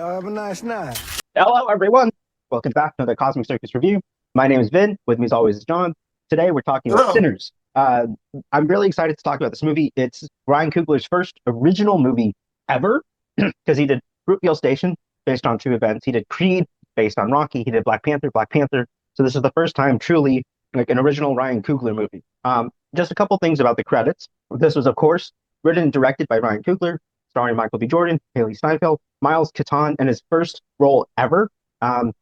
Have a nice night. Hello, everyone. Welcome back to another Cosmic Circus review. My name is Vin. With me, as always, is John. Today, we're talking about Hello. Sinners. I'm really excited to talk about this movie. It's Ryan Coogler's first original movie ever, because he did Fruitvale Station, based on true events. He did Creed, based on Rocky. He did Black Panther, Black Panther. So this is the first time, truly, like an original Ryan Coogler movie. Just a couple things about the credits. This was, of course, written and directed by Ryan Coogler, starring Michael B. Jordan, Hailee Steinfeld, Miles Keaton, and his first role ever,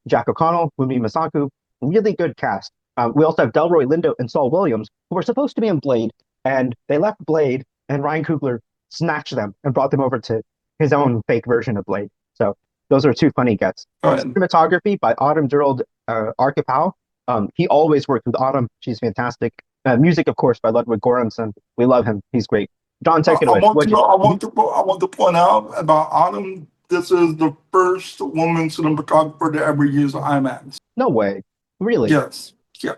Jack O'Connell, Wunmi Masaku. Really good cast. We also have Delroy Lindo and Saul Williams, who were supposed to be in Blade, and they left Blade, and Ryan Coogler snatched them and brought them over to his own fake version of Blade. So those are two funny gets. Cinematography by Autumn Gerald Archipel. He always worked with Autumn. She's fantastic. Music, of course, by Ludwig Göransson. We love him. He's great. John, take it away. I want to point out about Autumn. This is the first woman cinematographer to ever use IMAX. No way. Really? Yes. Yeah.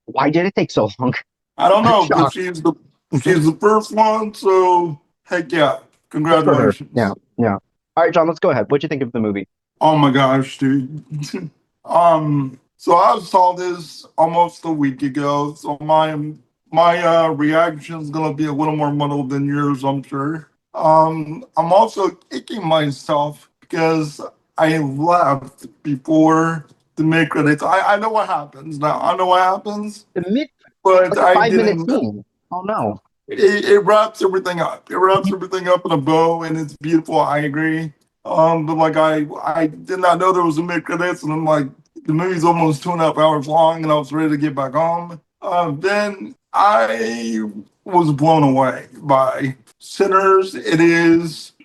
Why did it take so long? I don't know, because she's the first one. So heck yeah, congratulations. Yeah. All right, John, let's go ahead. What'd you think of the movie? Oh my gosh, dude. So I saw this almost a week ago. So my reaction is gonna be a little more muddled than yours, I'm sure. I'm also kicking myself because I left before the mid credits. I know what happens now. I know what happens. But like a I 5-minute didn't. scene. Oh no. It wraps everything up. It wraps everything up in a bow, and it's beautiful. I agree. But like I did not know there was a mid credits, and I'm like, the movie's almost 2.5 hours long, and I was ready to get back home. Then I was blown away by Sinners.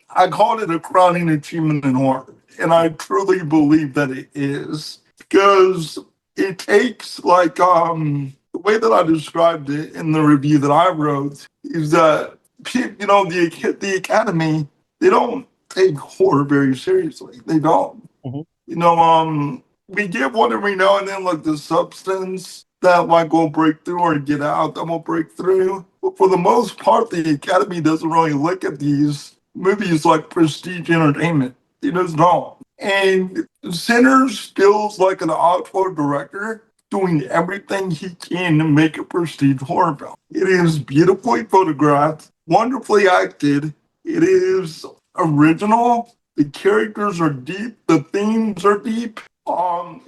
I called it a crowning achievement in horror, and I truly believe that it is, because it takes the way that I described it in the review that I wrote is that the Academy, they don't take horror very seriously. They don't. Mm-hmm. We get one every now and then, like the Substance that like will break through, or Get Out that will break through. But for the most part, the Academy doesn't really look at these movies like prestige entertainment. They just don't. And Sinners feels like an auteur director doing everything he can to make a prestige horror film. It is beautifully photographed, wonderfully acted. It is original. The characters are deep. The themes are deep.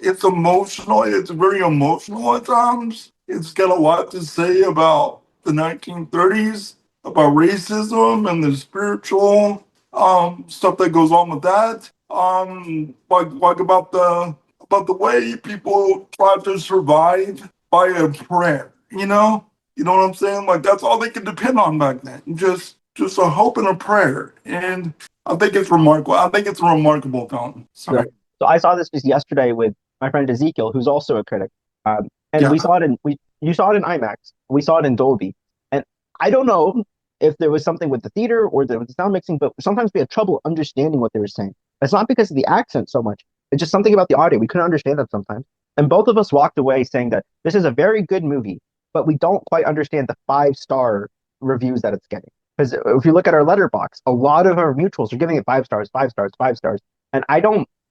It's emotional. It's very emotional at times. It's got a lot to say about the 1930s, about racism and the spiritual stuff that goes on with that. Like about the way people try to survive by a prayer. You know what I'm saying? Like that's all they could depend on back then. Just a hope and a prayer. And I think it's remarkable. I think it's a remarkable film. Sorry. Right. So I saw this just yesterday with my friend Ezekiel, who's also a critic, and Yeah. we saw it you saw it in IMAX. We saw it in Dolby, and I don't know if there was something with the theater or the sound mixing, but sometimes we had trouble understanding what they were saying. It's not because of the accent so much; it's just something about the audio. We couldn't understand that sometimes, and both of us walked away saying that this is a very good movie, but we don't quite understand the 5-star reviews that it's getting. Because if you look at our letterbox, a lot of our mutuals are giving it 5 stars, 5 stars, 5 stars, and I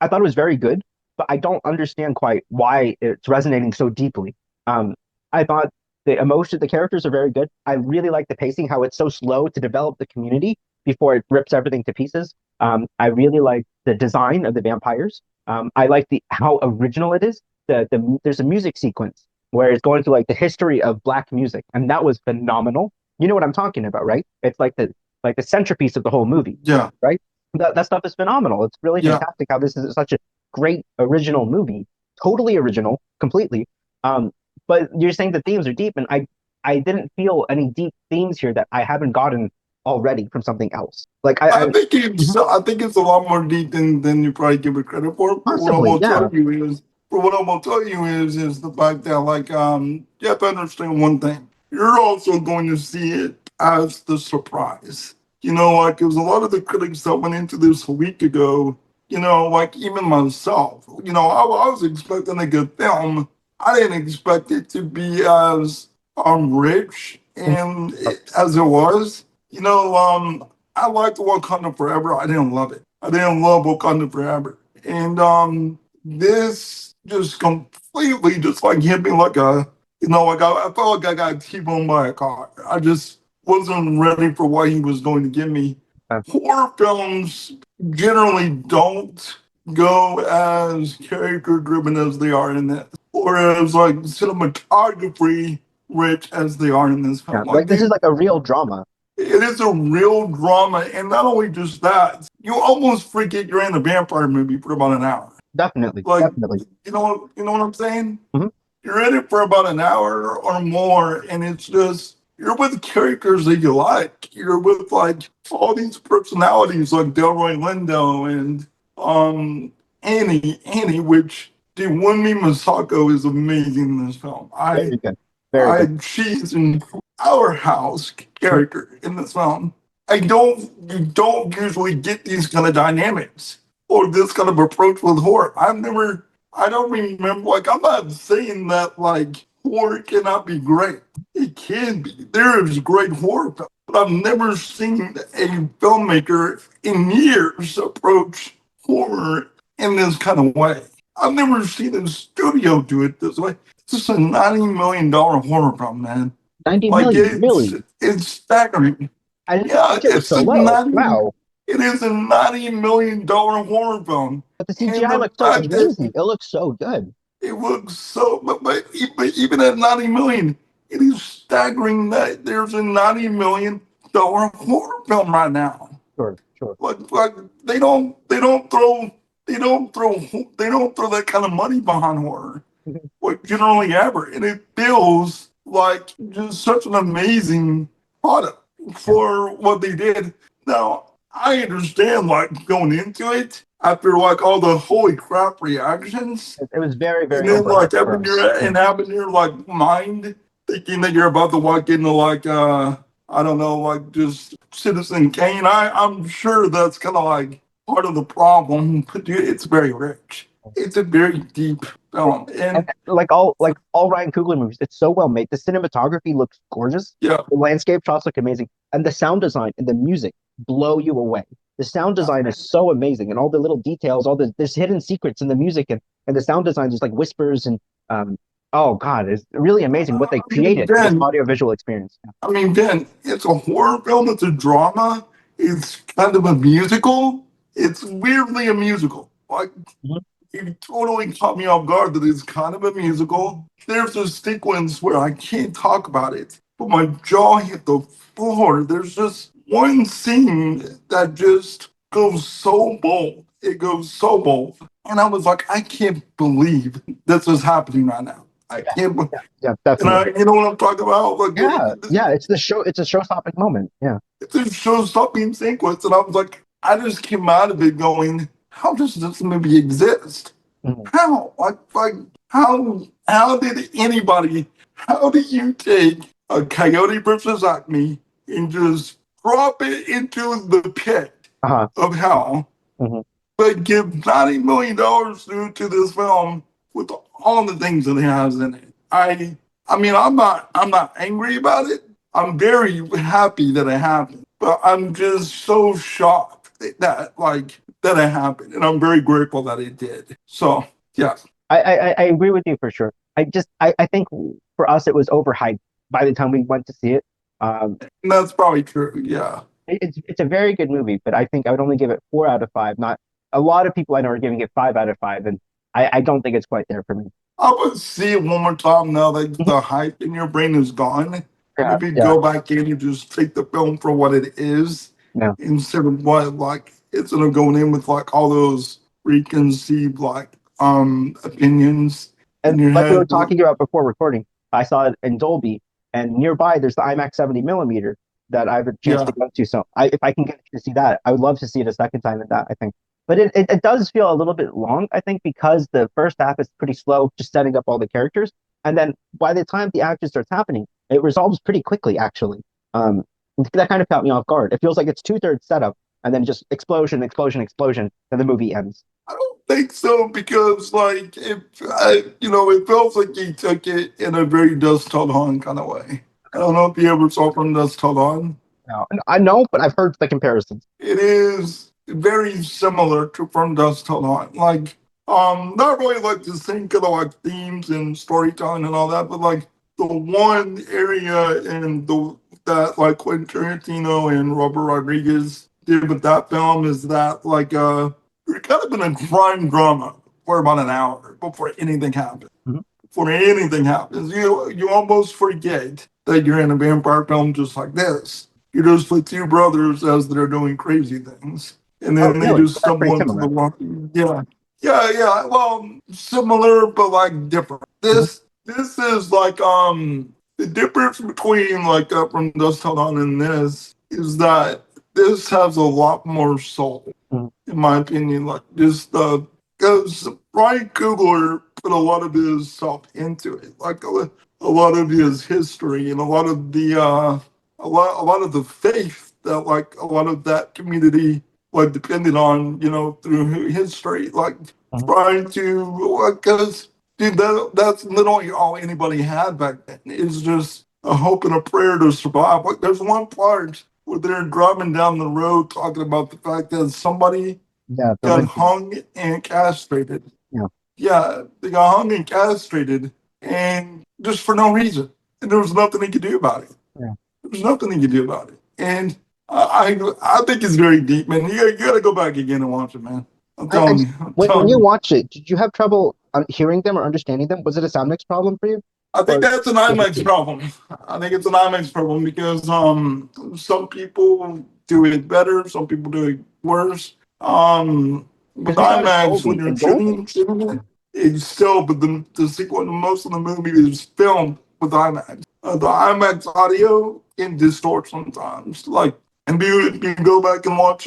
thought it was very good, but I don't understand quite why it's resonating so deeply. I thought the characters are very good. I really like the pacing, how it's so slow to develop the community before it rips everything to pieces. I really like the design of the vampires. I like how original it is. There's a music sequence where it's going through like the history of black music, and that was phenomenal. You know what I'm talking about, right? It's like the centerpiece of the whole movie. Yeah. Right? That stuff is phenomenal. It's really Yeah. fantastic how this is such a great original movie, totally original, completely. But you're saying the themes are deep, and I didn't feel any deep themes here that I haven't gotten already from something else. Like I think it's a lot more deep than you probably give it credit for. But what I possibly, will yeah. tell you is, the fact that you have to understand one thing. You're also going to see it as the surprise. Like it was a lot of the critics that went into this a week ago. Like even myself. I was expecting a good film. I didn't expect it to be as rich and as it was. I liked Wakanda Forever. I didn't love it. I didn't love Wakanda Forever. And this just completely just like hit me like a, like I felt like I got T-boned by a car. I just wasn't ready for what he was going to give me. Uh, Horror films generally don't go as character driven as they are in this, or as like cinematography rich as they are in this yeah, film. like Like this they is like a real drama. it is a real drama, and not only just that, you almost forget you're in a vampire movie for about an hour. Definitely, Like, definitely. you know what I'm saying? Hmm. You're in it for about an hour or more, and it's just you're with characters that you like. You're with like all these personalities like Delroy Lindo and Annie, which Dewumi Masako is amazing in this film. Very good, very good. She's an powerhouse character in this film. You don't usually get these kind of dynamics or this kind of approach with horror. I don't remember, like, I'm not saying that, like, horror cannot be great. It can be. There is great horror films, but I've never seen a filmmaker in years approach horror in this kind of way. I've never seen a studio do it this way. This is a $90 million horror film, man. 90 Like million, really? it's staggering. I didn't think the Yeah, budget was so low. Wow. it is a $90 million horror film. But the And CGI the looks so fact amazing. that It looks so good. it looks so, but even at 90 million, it is staggering that there's a $90 million horror film right now. Sure, sure. Like they don't throw that kind of money behind horror. Like generally ever, and it feels like just such an amazing product Yeah. for what they did. Now I understand like going into it after like all the holy crap reactions, It was very, and very then like overhyped for us. Yeah. having your like mind thinking that you're about to walk into like I don't know, like just Citizen Kane. I'm sure that's kind of like part of the problem, but dude, it's very rich. It's a very deep film, And and like all Ryan Coogler movies, it's so well made. The cinematography looks gorgeous. yeah, The landscape shots look amazing, and the sound design and the music blow you away. The sound design is so amazing, and all the little details, all the there's hidden secrets in the music, and the sound design is like whispers and oh God, it's really amazing what they I mean, created for this Ben, audiovisual experience. it's a horror film. It's a drama. It's kind of a musical. It's weirdly a musical. Like Mhm. you totally caught me off guard that it's kind of a musical. There's a sequence where I can't talk about it, but my jaw hit the floor. There's just one scene that just goes so bold. It goes so bold. And I was like, I can't believe this is happening right now. I Yeah, can't. yeah, yeah, And definitely. you know what I'm talking about? Like, Yeah, yeah, it's the show. It's a show-stopping moment. Yeah. it's a show-stopping sequence, and I was like, I just came out of it going, how does this movie exist? Mhm. How? Like, how did anybody? How do you take a Coyote versus Acme and just drop it into the pit Uh-huh. of hell, Mhm. but give $90 million to this film with all the things that it has in it? I mean, I'm not angry about it. I'm very happy that it happened, but I'm just so shocked that it happened, and I'm very grateful that it did. So yeah, I agree with you for sure. I think for us it was overhyped by the time we went to see it. Um, and that's probably true. Yeah, it's a very good movie, but I think I would only give it 4 out of 5. Not a lot of people I know are giving it 5 out of 5, and I don't think it's quite there for me. I would see it one more time now that Mhm. the hype in your brain is gone, and Yeah, if you yeah, go back in and just take the film for what it is yeah. instead of what like instead of going in with like all those preconceived like opinions in And your like we were head. talking about before recording, I saw it in Dolby, and nearby there's the IMAX 70 millimeter that I have a chance to Yeah, go to. So if I can get to see that, I would love to see it a second time in that, I think. But it does feel a little bit long, I think, because the first half is pretty slow, just setting up all the characters. And then by the time the action starts happening, it resolves pretty quickly, actually. Um, that kind of caught me off guard. It feels like it's two-thirds setup and then just explosion, explosion, explosion, and the movie ends. I don't think so because like it feels like he took it in a very Dust Till Dawn kind of way. I don't know if you ever saw from Dust Till Dawn. No, I know, but I've heard the comparisons. It is. very similar to From Dusk Till Dawn. Like, not really like the same kind of like themes and storytelling and all that, but like the one area in the that like Quentin Tarantino and Robert Rodriguez did with that film is that like you're kind of in a crime drama for about an hour before anything happens. Mhm. Before anything happens, you almost forget that you're in a vampire film just like this. You're just with two brothers as they're doing crazy things, and Oh, then they really? just So that's pretty stumble into the similar. rock. Yeah, yeah, yeah. Well, similar but like different. Mhm, This is like the difference between like From Dusk Till Dawn and this is that this has a lot more soul, mhm, in my opinion. Like just because Ryan Coogler put a lot of his self into it, like a lot of his history and a lot of the a lot of the faith that like a lot of that community like depended on, you know, through history, like mhm. trying to because dude, that's literally all anybody had back then. It's just a hope and a prayer to survive. Like there's one part where they're driving down the road talking about the fact that somebody Yeah, the got lynching. hung and castrated. Yeah, Yeah, they got hung and castrated, and just for no reason. And there was nothing they could do about it. yeah. There was nothing they could do about it. And I think it's very deep, man. You got to go back again and watch it, man. I'm I telling just you. I'm when telling you you. watch it, did you have trouble hearing them or understanding them? Was it a sound mix problem for you, I think or that's an was it IMAX good? problem. I think it's an IMAX problem because some people do it better, some people do it worse. With Because we saw it in IMAX, when Dolby. you're In Dolby, shooting it, it's still, but the sequence, most of the movie is filmed with IMAX. The IMAX audio can distort sometimes. Like, and you go back and watch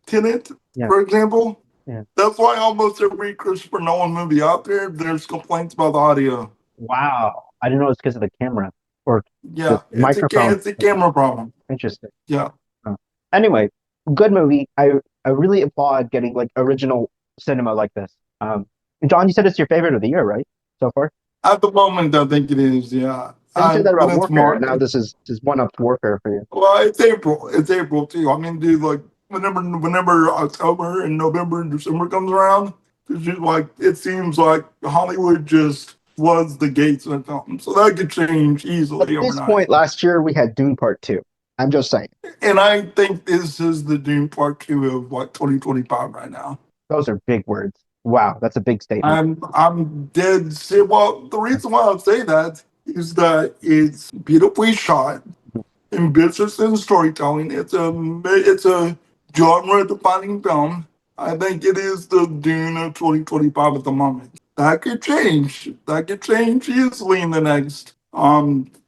Tenet, yeah, for example. yeah. That's why almost every Christopher Nolan movie out there, there's complaints about the audio. Wow, I didn't know it's because of the camera or the Yeah, microphone. it's a camera problem. Interesting. Yeah, Huh. Anyway, good movie. I really applaud getting like original cinema like this. John, you said it's your favorite of the year, right? So far. at the moment, I think it is. Yeah, Didn't say that when about it's Warfare, and March. now this is one up to Warfare for you. Well, it's April. It's April too. I mean, dude, like whenever October and November and December comes around, it's just like it seems like Hollywood just floods the gates of film. So that could change At easily this point overnight. last year, we had Dune Part Two. I'm just saying And I think this is the Dune Part Two of like 2025 right now. those are big words. Wow, that's a big statement. I'm dead serious. Well, the reason why I say that is that it's beautifully shot, ambitious in storytelling. It's a genre defining film. I think it is the Dune of 2025 at the moment. That could change. That could change easily in the next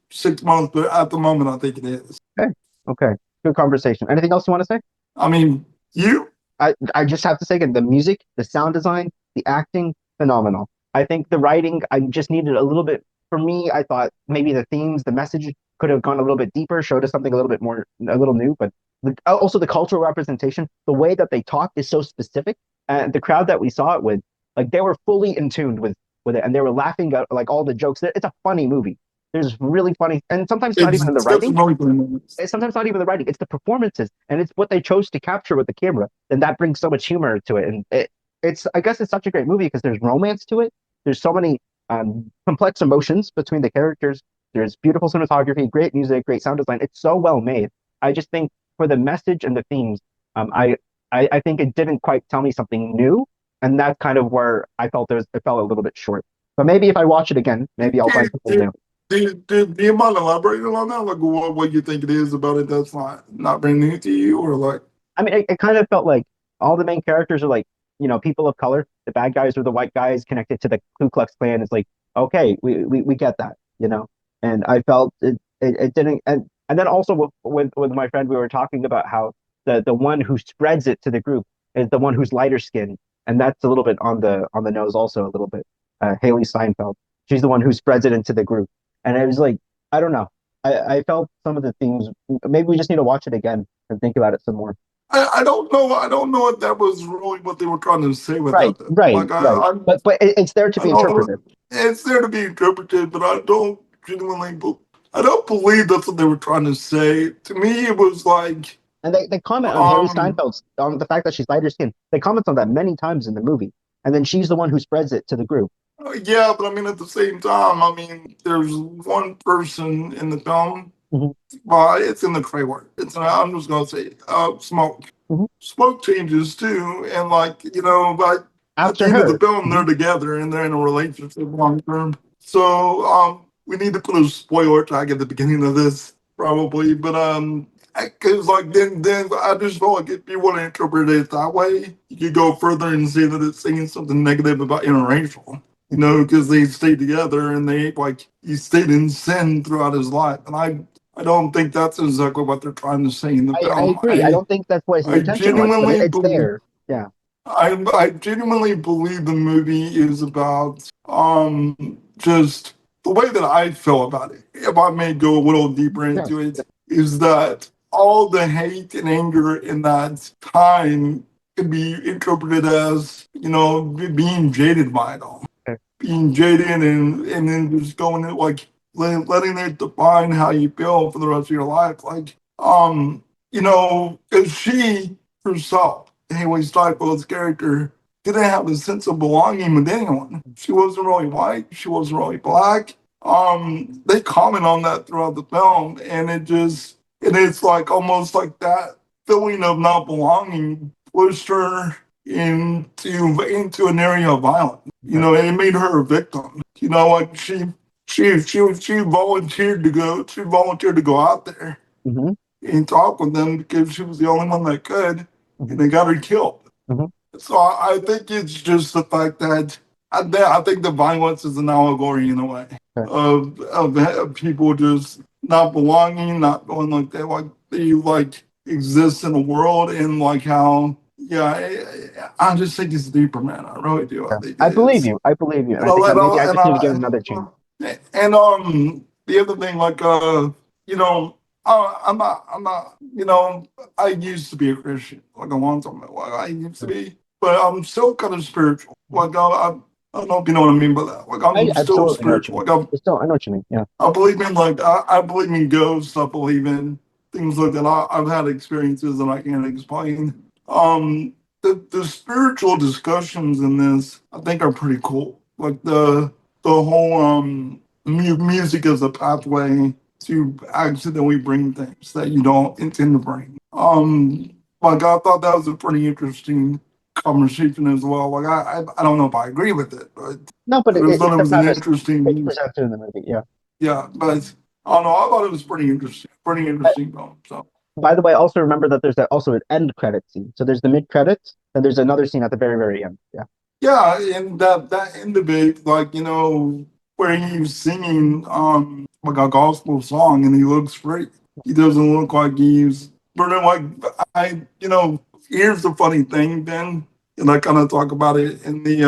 6 months, but at the moment, I think it is. Okay, okay, good conversation. Anything else you want to say? I mean, you I just have to say again, the music, the sound design, the acting, phenomenal. I think the writing, I just needed a little bit. For me, I thought maybe the themes, the message could have gone a little bit deeper, showed us something a little bit more, a little new. But also the cultural representation, the way that they talk is so specific, and the crowd that we saw it with, like they were fully in tune with it, and they were laughing at like all the jokes. It's a funny movie. There's really funny, and sometimes not even in the it's writing, really good. it's sometimes not even the writing, it's the performances and it's what they chose to capture with the camera. And that brings so much humor to it. And it's, I guess it's such a great movie because there's romance to it. There's so many complex emotions between the characters. There's beautiful cinematography, great music, great sound design. It's so well made. I just think for the message and the themes, um, I, I think it didn't quite tell me something new. And that's kind of where I felt it fell a little bit short. But maybe if I watch it again, maybe I'll find something new. Do you mind elaborating on that? Like what you think it is about it that's not brand new to you, or like I mean, it kind of felt like all the main characters are like, people of color. The bad guys are the white guys connected to the Ku Klux Klan. It's like, okay, we get that. And I felt it didn't. And then also with my friend, we were talking about how the one who spreads it to the group is the one who's lighter skinned. And that's a little bit on the nose also a little bit. Hailee Steinfeld. She's the one who spreads it into the group. And it was like, I don't know. I felt some of the themes. Maybe we just need to watch it again and think about it some more. I don't know. I don't know if that was really what they were trying to say with Right, that. Though. right, Like right. But it's there to I be don't. interpreted. It's there to be interpreted, but I don't genuinely. I don't believe that's what they were trying to say. To me, it was like And they comment on Hailee Um, Steinfeld's on the fact that she's lighter skinned. They comment on that many times in the movie, and then she's the one who spreads it to the group. yeah, but I mean, at the same time, I mean, there's one person in the film. Hmm. Well, it's in the trailer. I'm just gonna say, smoke. Hmm. Smoke changes too, and like but at the After end of the her. film, Hmm. they're together and they're in a relationship long term. So we need to put a spoiler tag at the beginning of this probably, but because like then I just felt like if you want to interpret it that way, you could go further and say that it's saying something negative about interracial. Because they stayed together and they like he stayed in sin throughout his life, and I don't think that's exactly what they're trying to say in the I film. agree. I don't think that's what his I intention was, but genuinely it's believe there. Yeah. I genuinely believe the movie is about just the way that I feel about it. If I may go a little deeper Yes. into it, is that all the hate and anger in that time could be interpreted as being jaded by it all, Okay. being jaded, and then just going it like letting it define how you feel for the rest of your life. Like if she herself, Haley Steinfeld's character, didn't have a sense of belonging with anyone. She wasn't really white. She wasn't really black. They comment on that throughout the film, and it's like almost like that feeling of not belonging pushed her into an area of violence. Okay. It made her a victim. Like she volunteered to go. She volunteered to go out there Hmm. and talk with them because she was the only one that could, Hmm. and they got her killed. Hmm. So I think it's just the fact that I think the violence is an allegory in a way Okay. of people just not belonging, not feeling like they like exist in a world, and like how I just think it's deeper, man. I really do. I Okay. think I it believe is. you. I believe you. And And I think I, that and maybe I I, and just need to give it I, another chance. and the other thing, like you know, I'm not, I used to be a Christian like a long time ago. Like, I used to be, but I'm still kind of spiritual. Like I don't know if you know what I mean by that. Like I I'm still absolutely know what you spiritual. mean. Like It's still, I know what you mean. Yeah. I believe in I believe in ghosts. I believe in things like that. I've had experiences that I can't explain. The spiritual discussions in this I think are pretty cool. Like the whole music as a pathway to accidentally bring things that you don't intend to bring. Like I thought that was a pretty interesting conversation as well. Like I don't know if I agree with it, but No, but I just thought it's it the was an premise. It's interesting, presented in the movie. Yeah. yeah, but I don't know. I thought it was pretty Uh, interesting film. So by the way, also remember that there's also an end credit scene. So there's the mid credits, and there's another scene at the very, very end. Yeah. yeah, and that end of it, like where he's singing like a gospel song, and he looks great. He doesn't look like he's, but then like here's the funny thing, Ben, and I kind of talk about it in the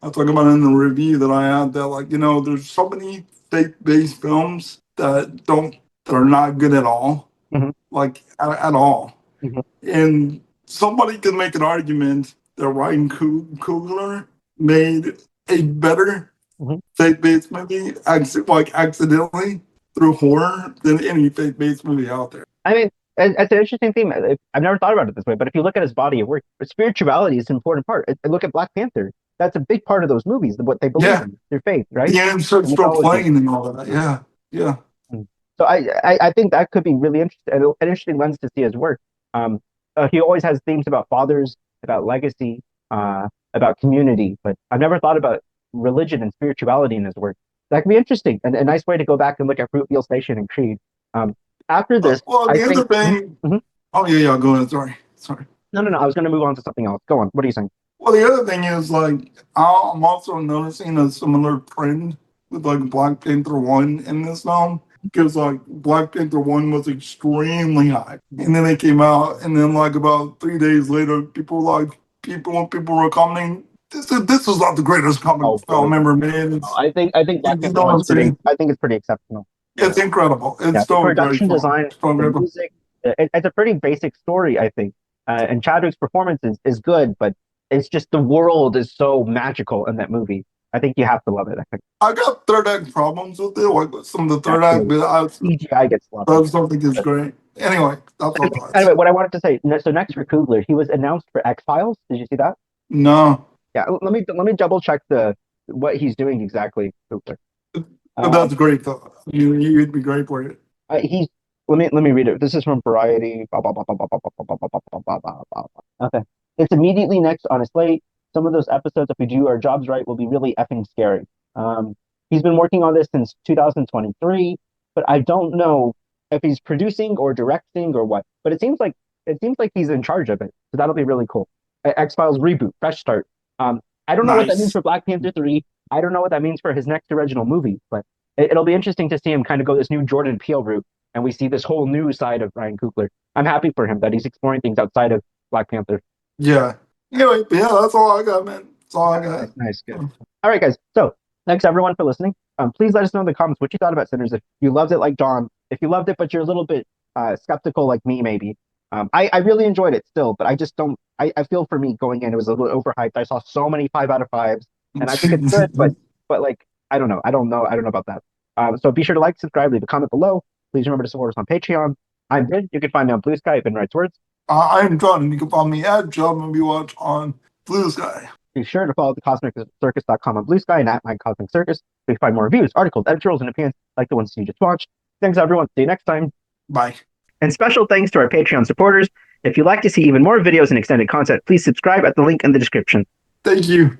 I talk about it in the review that I had that like there's so many faith based films that are not good at all, Hmm. like at all. Hmm. And somebody can make an argument that Ryan Coogler made a better Hmm. faith-based movie, like accidentally through horror than any faith-based movie out there. I mean, it's an interesting theme. I've never thought about it this way, but if you look at his body of work, spirituality is an important part. Look at Black Panther. That's a big part of those movies, what they believe Yeah, in, their faith, right? the The ancestral mythology. plane and all that. Yeah, yeah. Mm. So I think that could be really interesting, an interesting lens to see his work. Um, he always has themes about fathers, about legacy, about community, but I've never thought about religion and spirituality in his work. That could be interesting and a nice way to go back and look at Fruitvale Station and Creed. Um, after this, Well, I the other think. Mhm. thing. Mhm. Oh yeah, yeah. Go ahead. Sorry. No, no, no. I was going to move on to something else. Go on. What are you saying? Well, the other thing is like I'm also noticing a similar trend with like Black Panther one in this film because like Black Panther one was extremely high, and then it came out, and then like about 3 days later, people were commenting, this was not the greatest comic Oh boy. film ever made. I think Black You Panther know what one's I'm pretty. saying? I think it's pretty exceptional. It's incredible. It's Yeah, the still a great production film. design, Still a the great film. music, it's a pretty basic story, I think. And Chadwick's performance is good, but it's just the world is so magical in that movie. I think you have to love it. I think I got third act problems with it, like some of the third act, absolutely but CGI gets sloppy. I still think it's great. Anyway, that's my thoughts. Anyway, what I wanted to say, so next for Coogler, he was announced for X-Files. Did you see that? No, Yeah, let me double check the what he's doing exactly, Coogler. but Um, that's great though. You'd be great for it. he's let me read it. This is from Variety. Blah, blah, blah, blah, blah, blah, blah, blah, blah, blah, blah, blah, blah, blah. Okay, it's immediately next on his slate. Some of those episodes, if we do our jobs right, will be really effing scary. Um, he's been working on this since 2023, but I don't know if he's producing or directing or what. But it seems like he's in charge of it, so that'll be really cool. X Files reboot, fresh start. I don't know what that means Nice. for Black Panther 3. I don't know what that means for his next original movie, but it'll be interesting to see him kind of go this new Jordan Peele route, and we see this whole new side of Ryan Coogler. I'm happy for him that he's exploring things outside of Black Panther. Yeah. Anyway, yeah, that's all I got, man. That's all I Nice, got. nice, good. All right, guys. So thanks everyone for listening. Please let us know in the comments what you thought about Sinners. If you loved it like John, if you loved it but you're a little bit skeptical like me, maybe. I really enjoyed it still, but I just don't. I feel for me going in, it was a little overhyped. I saw so many 5 out of 5s, and I think it's good, but like I don't know. I don't know about that. So be sure to like, subscribe, leave a comment below. Please remember to support us on Patreon. I'm Ben. You can find me on Blue Sky. I've been Writes Words. I'm John, and you can follow me at John Movie Watch on Blue Sky. Be sure to follow the CosmicCircus.com on Blue Sky and at My Cosmic Circus. You can find more reviews, articles, editorials, and opinions like the ones you just watched. Thanks, everyone. See you next time. Bye. And special thanks to our Patreon supporters. If you'd like to see even more videos and extended content, please subscribe at the link in the description. Thank you.